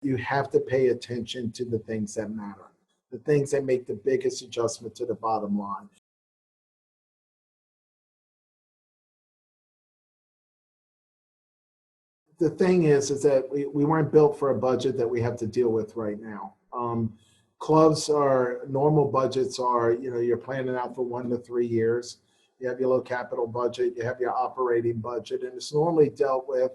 You have to pay attention to the things that matter, the things that make the biggest adjustment to the bottom line. The thing is that we weren't built for a budget that we have to deal with right now. Clubs are, normal budgets are, you're planning out for 1 to 3 years. You have your low capital budget, you have your operating budget, and it's normally dealt with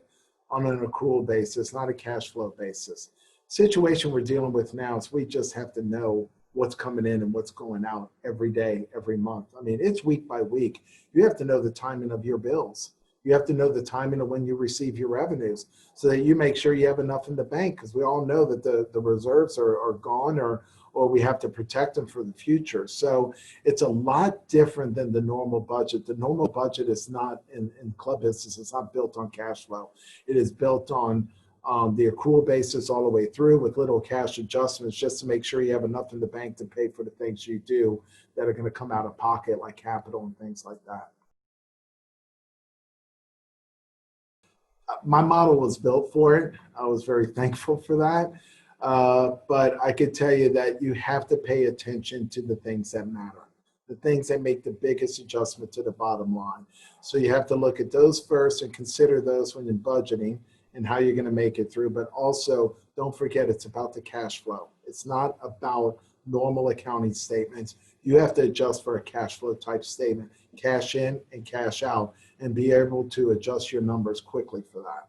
on an accrual basis, not a cash flow basis. Situation we're dealing with now is we just have to know what's coming in and what's going out every day, every month. I mean, it's week by week. You have to know the timing of your bills. You have to know the timing of when you receive your revenues so that you make sure you have enough in the bank, because we all know that the reserves are gone, or we have to protect them for the future. So it's a lot different than the normal budget. The normal budget is not, in club business, it's not built on cash flow. It is built on the accrual basis all the way through with little cash adjustments just to make sure you have enough in the bank to pay for the things you do that are going to come out of pocket, like capital and things like that. My model was built for it. I was very thankful for that. But I could tell you that you have to pay attention to the things that matter, the things that make the biggest adjustment to the bottom line. So you have to look at those first and consider those when you're budgeting and how you're going to make it through. But also, don't forget, it's about the cash flow. It's not about normal accounting statements. You have to adjust for a cash flow type statement, cash in and cash out, and be able to adjust your numbers quickly for that.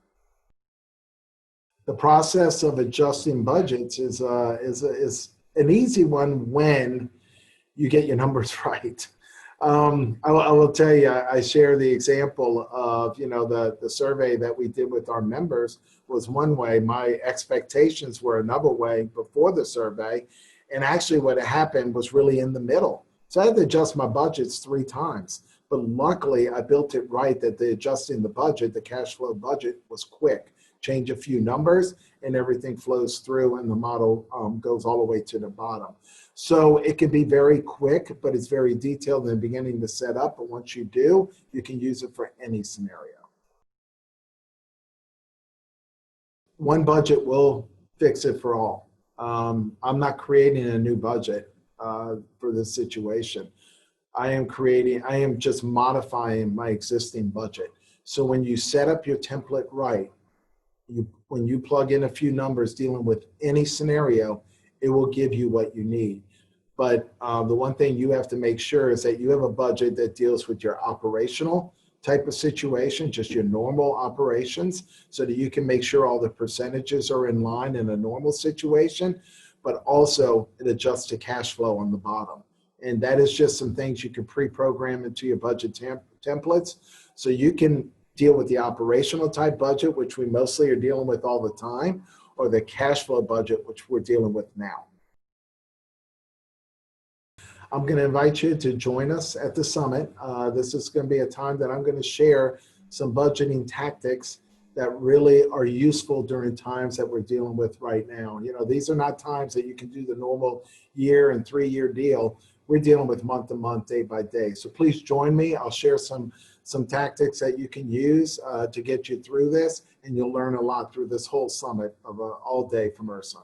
The process of adjusting budgets is an easy one when you get your numbers right. I will tell you, I share the example of, the survey that we did with our members was one way. My expectations were another way before the survey. And actually what happened was really in the middle. So I had to adjust my budgets 3 times. But luckily, I built it right that the adjusting the budget, the cash flow budget, was quick. Change a few numbers and everything flows through, and the model goes all the way to the bottom. So it can be very quick, but it's very detailed in the beginning to set up. But once you do, you can use it for any scenario. One budget will fix it for all. I'm not creating a new budget for this situation. I am just modifying my existing budget. So when you set up your template right, when you plug in a few numbers dealing with any scenario, it will give you what you need. But the one thing you have to make sure is that you have a budget that deals with your operational type of situation, just your normal operations, so that you can make sure all the percentages are in line in a normal situation, but also it adjusts to cash flow on the bottom. And that is just some things you can pre-program into your budget templates. So you can deal with the operational type budget, which we mostly are dealing with all the time, or the cash flow budget, which we're dealing with now. I'm going to invite you to join us at the summit. This is going to be a time that I'm going to share some budgeting tactics that really are useful during times that we're dealing with right now. These are not times that you can do the normal year and 3-year deal. We're dealing with month to month, day by day. So please join me. I'll share some tactics that you can use to get you through this, and you'll learn a lot through this whole summit of all day from IHRSA.